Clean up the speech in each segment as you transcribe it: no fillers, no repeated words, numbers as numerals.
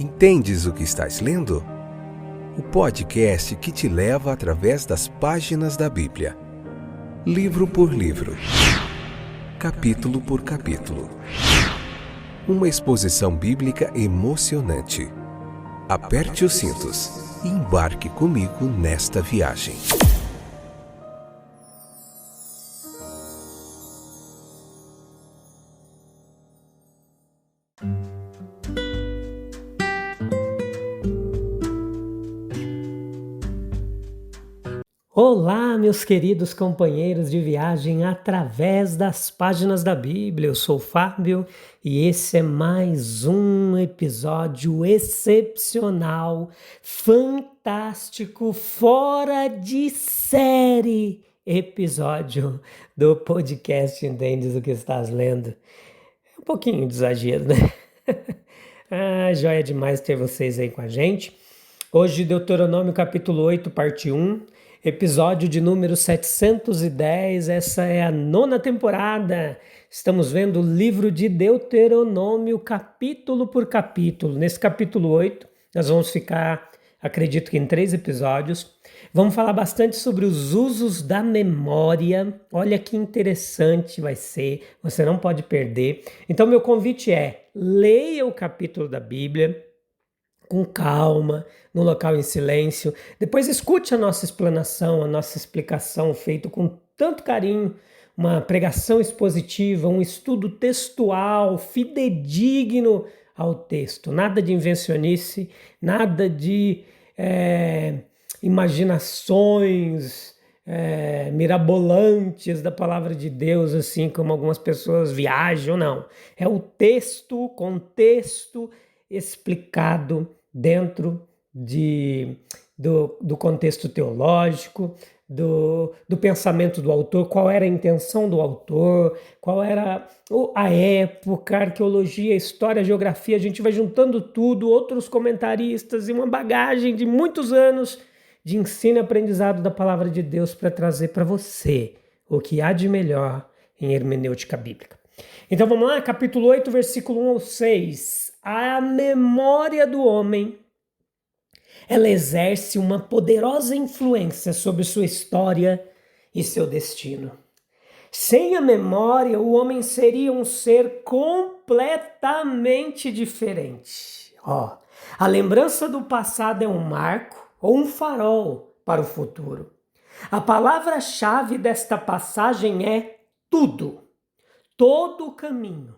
Entendes o que estás lendo? O podcast que te leva através das páginas da Bíblia, livro por livro, capítulo por capítulo. Uma exposição bíblica emocionante. Aperte os cintos e embarque comigo nesta viagem. Olá, meus queridos companheiros de viagem através das páginas da Bíblia. Eu sou o Fábio e esse é mais um episódio excepcional, fantástico, fora de série episódio do podcast Entendes o que estás lendo. É um pouquinho de exagero, né? Joia demais ter vocês aí com a gente. Hoje, Deuteronômio capítulo 8, parte 1. Episódio de número 710, essa é a 9ª temporada. Estamos vendo o livro de Deuteronômio capítulo por capítulo. Nesse capítulo 8, nós vamos ficar, acredito que em 3 episódios. Vamos falar bastante sobre os usos da memória. Olha que interessante vai ser, você não pode perder. Então, meu convite é, leia o capítulo da Bíblia com calma, no local em silêncio. Depois escute a nossa explanação, a nossa explicação feita com tanto carinho, uma pregação expositiva, um estudo textual, fidedigno ao texto. Nada de invencionice, nada de imaginações mirabolantes da palavra de Deus, assim como algumas pessoas viajam, não. É o texto, contexto explicado dentro do contexto teológico, do pensamento do autor, qual era a intenção do autor, qual era a época, a arqueologia, a história, a geografia. A gente vai juntando tudo, outros comentaristas e uma bagagem de muitos anos de ensino e aprendizado da palavra de Deus para trazer para você o que há de melhor em hermenêutica bíblica. Então vamos lá, capítulo 8, versículo 1 ao 6. A memória do homem, ela exerce uma poderosa influência sobre sua história e seu destino. Sem a memória, o homem seria um ser completamente diferente. A lembrança do passado é um marco ou um farol para o futuro. A palavra-chave desta passagem é tudo, todo o caminho,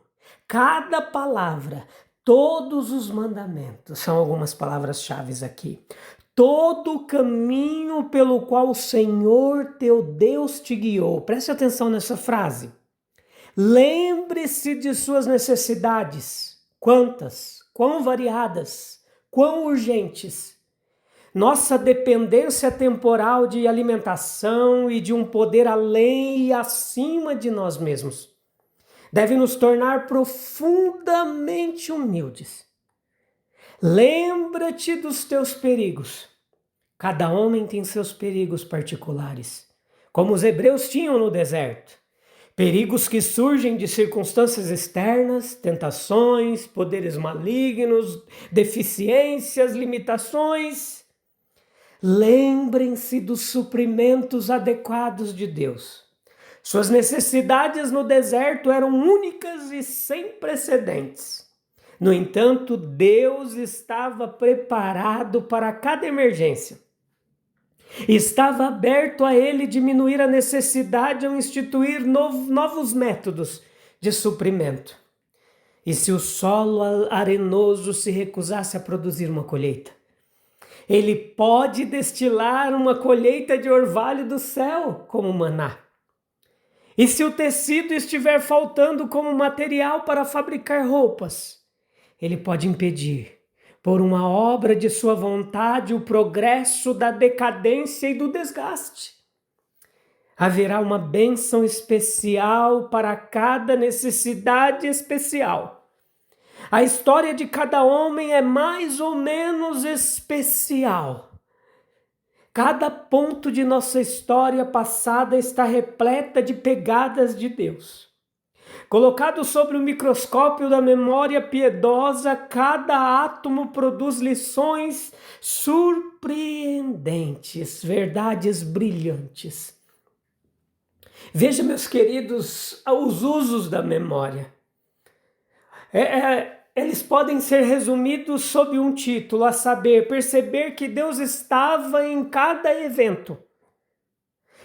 cada palavra, todos os mandamentos, são algumas palavras-chave aqui. Todo o caminho pelo qual o Senhor teu Deus te guiou. Preste atenção nessa frase. Lembre-se de suas necessidades. Quantas? Quão variadas? Quão urgentes? Nossa dependência temporal de alimentação e de um poder além e acima de nós mesmos deve nos tornar profundamente humildes. Lembra-te dos teus perigos. Cada homem tem seus perigos particulares, como os hebreus tinham no deserto. Perigos que surgem de circunstâncias externas, tentações, poderes malignos, deficiências, limitações. Lembrem-se dos suprimentos adequados de Deus. Suas necessidades no deserto eram únicas e sem precedentes. No entanto, Deus estava preparado para cada emergência. Estava aberto a ele diminuir a necessidade ao instituir novos métodos de suprimento. E se o solo arenoso se recusasse a produzir uma colheita? Ele pode destilar uma colheita de orvalho do céu como maná. E se o tecido estiver faltando como material para fabricar roupas, ele pode impedir, por uma obra de sua vontade, o progresso da decadência e do desgaste. Haverá uma bênção especial para cada necessidade especial. A história de cada homem é mais ou menos especial. Cada ponto de nossa história passada está repleta de pegadas de Deus. Colocado sobre o microscópio da memória piedosa, cada átomo produz lições surpreendentes, verdades brilhantes. Veja, meus queridos, os usos da memória. Eles podem ser resumidos sob um título, a saber, perceber que Deus estava em cada evento,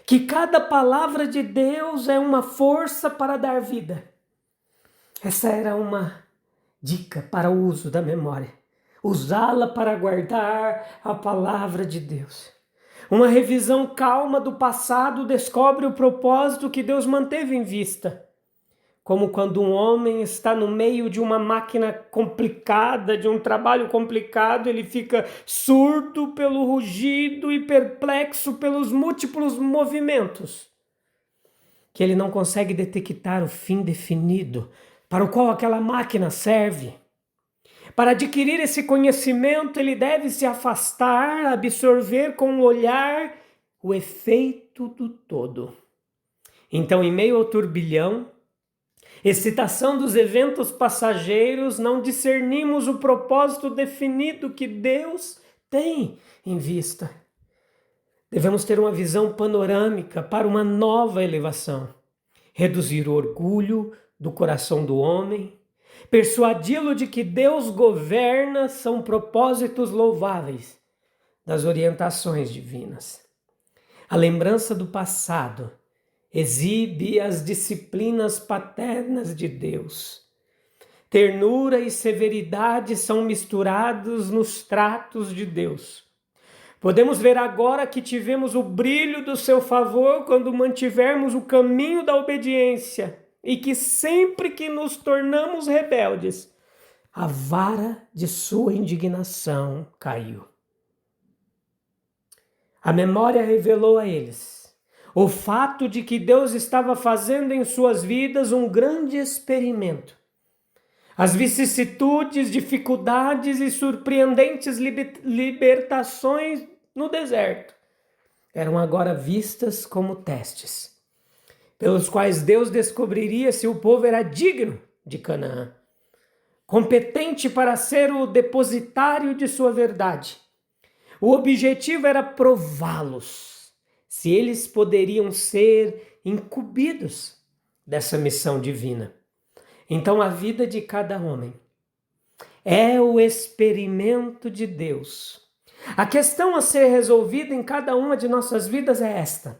que cada palavra de Deus é uma força para dar vida. Essa era uma dica para o uso da memória, usá-la para guardar a palavra de Deus. Uma revisão calma do passado descobre o propósito que Deus manteve em vista. Como quando um homem está no meio de uma máquina complicada, de um trabalho complicado, ele fica surdo pelo rugido e perplexo pelos múltiplos movimentos, que ele não consegue detectar o fim definido para o qual aquela máquina serve. Para adquirir esse conhecimento, ele deve se afastar, absorver com o olhar o efeito do todo. Então, em meio ao turbilhão, excitação dos eventos passageiros, não discernimos o propósito definido que Deus tem em vista. Devemos ter uma visão panorâmica para uma nova elevação, reduzir o orgulho do coração do homem, persuadi-lo de que Deus governa, são propósitos louváveis das orientações divinas. A lembrança do passado exibe as disciplinas paternas de Deus. Ternura e severidade são misturados nos tratos de Deus. Podemos ver agora que tivemos o brilho do seu favor quando mantivermos o caminho da obediência e que sempre que nos tornamos rebeldes, a vara de sua indignação caiu. A memória revelou a eles o fato de que Deus estava fazendo em suas vidas um grande experimento. As vicissitudes, dificuldades e surpreendentes libertações no deserto eram agora vistas como testes, pelos quais Deus descobriria se o povo era digno de Canaã, competente para ser o depositário de sua verdade. O objetivo era prová-los, se eles poderiam ser incumbidos dessa missão divina. Então a vida de cada homem é o experimento de Deus. A questão a ser resolvida em cada uma de nossas vidas é esta: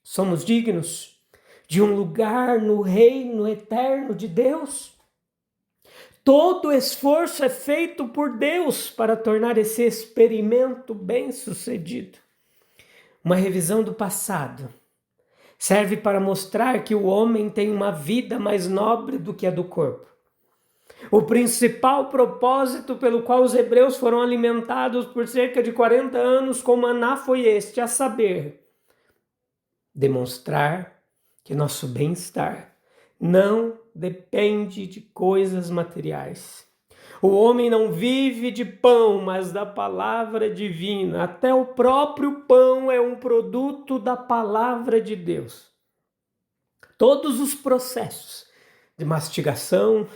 somos dignos de um lugar no reino eterno de Deus? Todo esforço é feito por Deus para tornar esse experimento bem-sucedido. Uma revisão do passado serve para mostrar que o homem tem uma vida mais nobre do que a do corpo. O principal propósito pelo qual os hebreus foram alimentados por cerca de 40 anos com maná foi este, a saber, demonstrar que nosso bem-estar não depende de coisas materiais. O homem não vive de pão, mas da palavra divina. Até o próprio pão é um produto da palavra de Deus. Todos os processos de mastigação,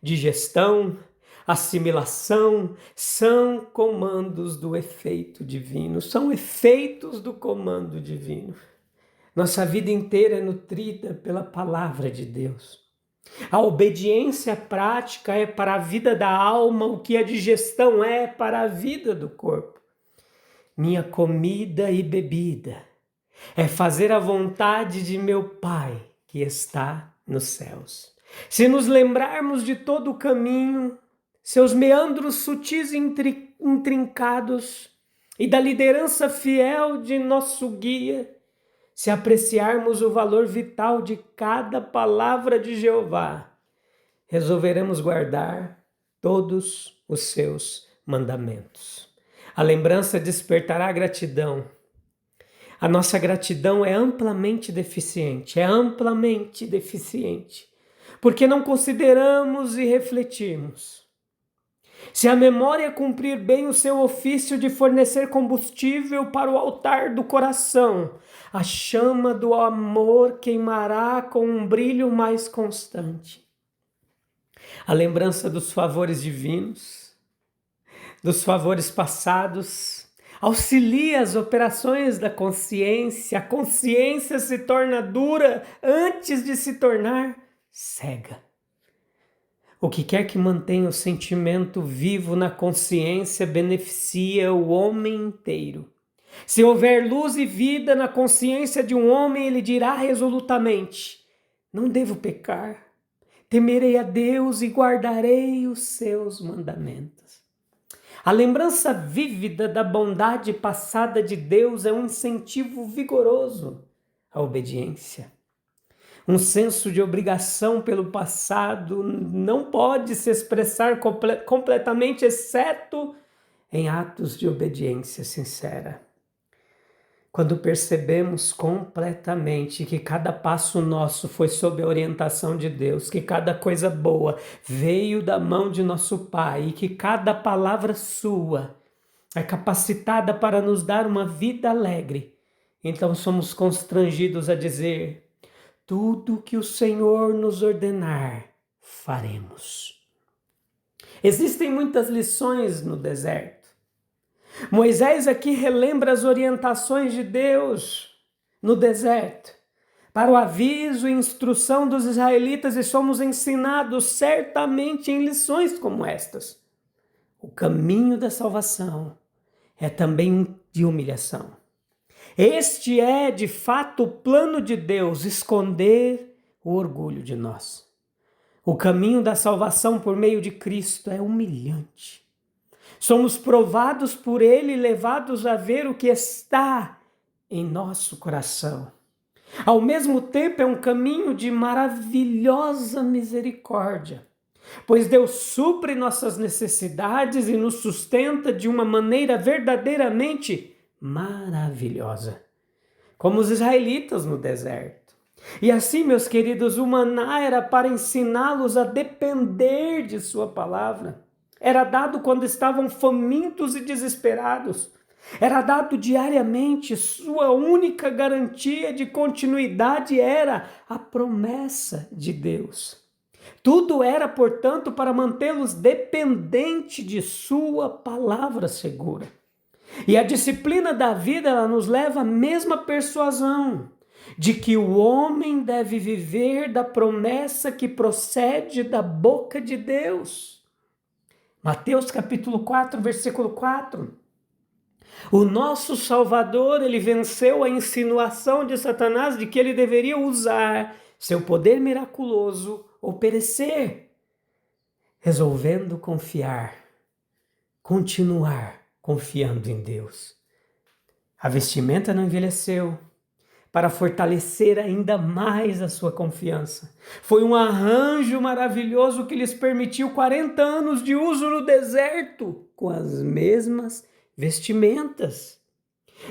digestão, assimilação são comandos do efeito divino, são efeitos do comando divino. Nossa vida inteira é nutrida pela palavra de Deus. A obediência prática é para a vida da alma o que a digestão é para a vida do corpo. Minha comida e bebida é fazer a vontade de meu Pai que está nos céus. Se nos lembrarmos de todo o caminho, seus meandros sutis e intrincados e da liderança fiel de nosso guia, se apreciarmos o valor vital de cada palavra de Jeová, resolveremos guardar todos os seus mandamentos. A lembrança despertará gratidão. A nossa gratidão é amplamente deficiente, porque não consideramos e refletimos Se a memória cumprir bem o seu ofício de fornecer combustível para o altar do coração, a chama do amor queimará com um brilho mais constante. A lembrança dos favores divinos, dos favores passados, auxilia as operações da consciência. A consciência se torna dura antes de se tornar cega. O que quer que mantenha o sentimento vivo na consciência beneficia o homem inteiro. Se houver luz e vida na consciência de um homem, ele dirá resolutamente: não devo pecar, temerei a Deus e guardarei os seus mandamentos. A lembrança vívida da bondade passada de Deus é um incentivo vigoroso à obediência. Um senso de obrigação pelo passado não pode se expressar completamente, exceto em atos de obediência sincera. Quando percebemos completamente que cada passo nosso foi sob a orientação de Deus, que cada coisa boa veio da mão de nosso Pai e que cada palavra sua é capacitada para nos dar uma vida alegre, então somos constrangidos a dizer: tudo que o Senhor nos ordenar, faremos. Existem muitas lições no deserto. Moisés aqui relembra as orientações de Deus no deserto, para o aviso e instrução dos israelitas, e somos ensinados certamente em lições como estas. O caminho da salvação é também de humilhação. Este é, de fato, o plano de Deus, esconder o orgulho de nós. O caminho da salvação por meio de Cristo é humilhante. Somos provados por Ele e levados a ver o que está em nosso coração. Ao mesmo tempo, é um caminho de maravilhosa misericórdia, pois Deus supre nossas necessidades e nos sustenta de uma maneira verdadeiramente maravilhosa, como os israelitas no deserto. E assim, meus queridos, o maná era para ensiná-los a depender de sua palavra. Era dado quando estavam famintos e desesperados. Era dado diariamente. Sua única garantia de continuidade era a promessa de Deus. Tudo era, portanto, para mantê-los dependentes de sua palavra segura. E a disciplina da vida, ela nos leva à mesma persuasão de que o homem deve viver da promessa que procede da boca de Deus. Mateus capítulo 4, versículo 4. O nosso Salvador, ele venceu a insinuação de Satanás de que ele deveria usar seu poder miraculoso ou perecer, resolvendo continuar confiando em Deus. A vestimenta não envelheceu para fortalecer ainda mais a sua confiança. Foi um arranjo maravilhoso que lhes permitiu 40 anos de uso no deserto com as mesmas vestimentas.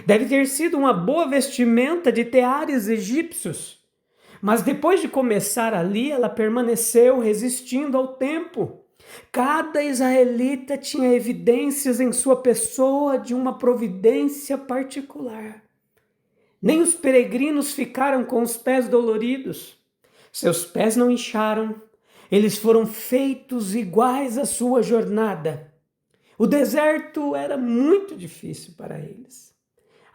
Deve ter sido uma boa vestimenta de teares egípcios, mas depois de começar ali, ela permaneceu resistindo ao tempo. Cada israelita tinha evidências em sua pessoa de uma providência particular. Nem os peregrinos ficaram com os pés doloridos. Seus pés não incharam. Eles foram feitos iguais à sua jornada. O deserto era muito difícil para eles.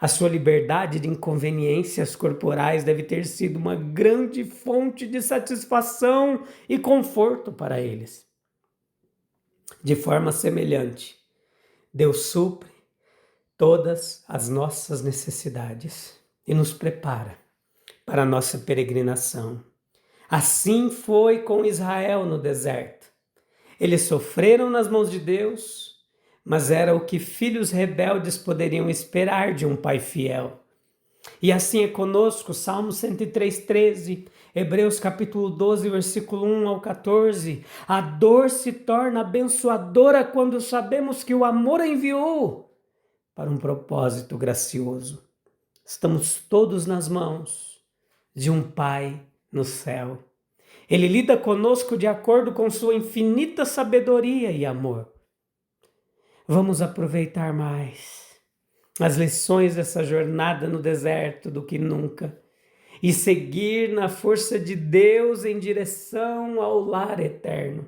A sua liberdade de inconveniências corporais deve ter sido uma grande fonte de satisfação e conforto para eles. De forma semelhante, Deus supre todas as nossas necessidades e nos prepara para a nossa peregrinação. Assim foi com Israel no deserto. Eles sofreram nas mãos de Deus, mas era o que filhos rebeldes poderiam esperar de um pai fiel. E assim é conosco, Salmo 103:13, Hebreus capítulo 12, versículo 1 ao 14. A dor se torna abençoadora quando sabemos que o amor a enviou para um propósito gracioso. Estamos todos nas mãos de um Pai no céu. Ele lida conosco de acordo com sua infinita sabedoria e amor. Vamos aproveitar mais as lições dessa jornada no deserto do que nunca e seguir na força de Deus em direção ao lar eterno.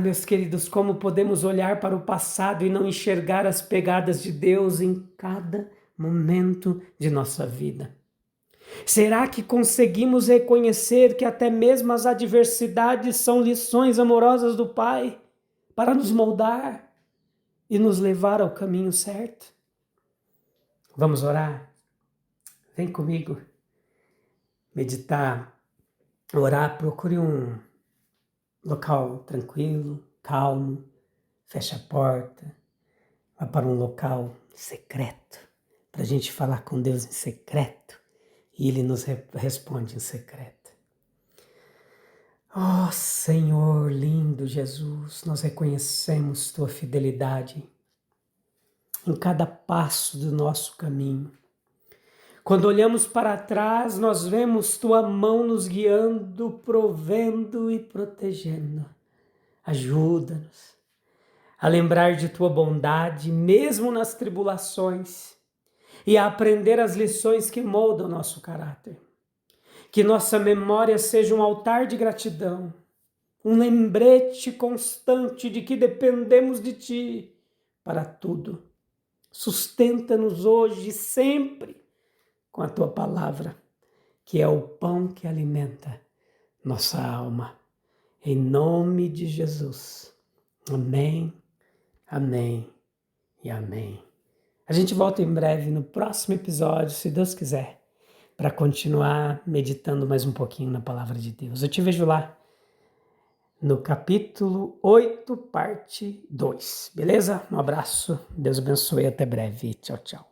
Meus queridos, como podemos olhar para o passado e não enxergar as pegadas de Deus em cada momento de nossa vida? Será que conseguimos reconhecer que até mesmo as adversidades são lições amorosas do Pai para nos moldar e nos levar ao caminho certo? Vamos orar? Vem comigo meditar, orar, procure um local tranquilo, calmo, feche a porta, vá para um local secreto, para a gente falar com Deus em secreto, e Ele nos responde em secreto. Oh Senhor lindo Jesus, nós reconhecemos Tua fidelidade em cada passo do nosso caminho. Quando olhamos para trás, nós vemos Tua mão nos guiando, provendo e protegendo. Ajuda-nos a lembrar de Tua bondade, mesmo nas tribulações, e a aprender as lições que moldam nosso caráter. Que nossa memória seja um altar de gratidão, um lembrete constante de que dependemos de Ti para tudo. Sustenta-nos hoje e sempre com a Tua palavra, que é o pão que alimenta nossa alma. Em nome de Jesus. Amém, amém e amém. A gente volta em breve no próximo episódio, se Deus quiser, para continuar meditando mais um pouquinho na palavra de Deus. Eu te vejo lá no capítulo 8, parte 2. Beleza? Um abraço, Deus abençoe e até breve. Tchau, tchau.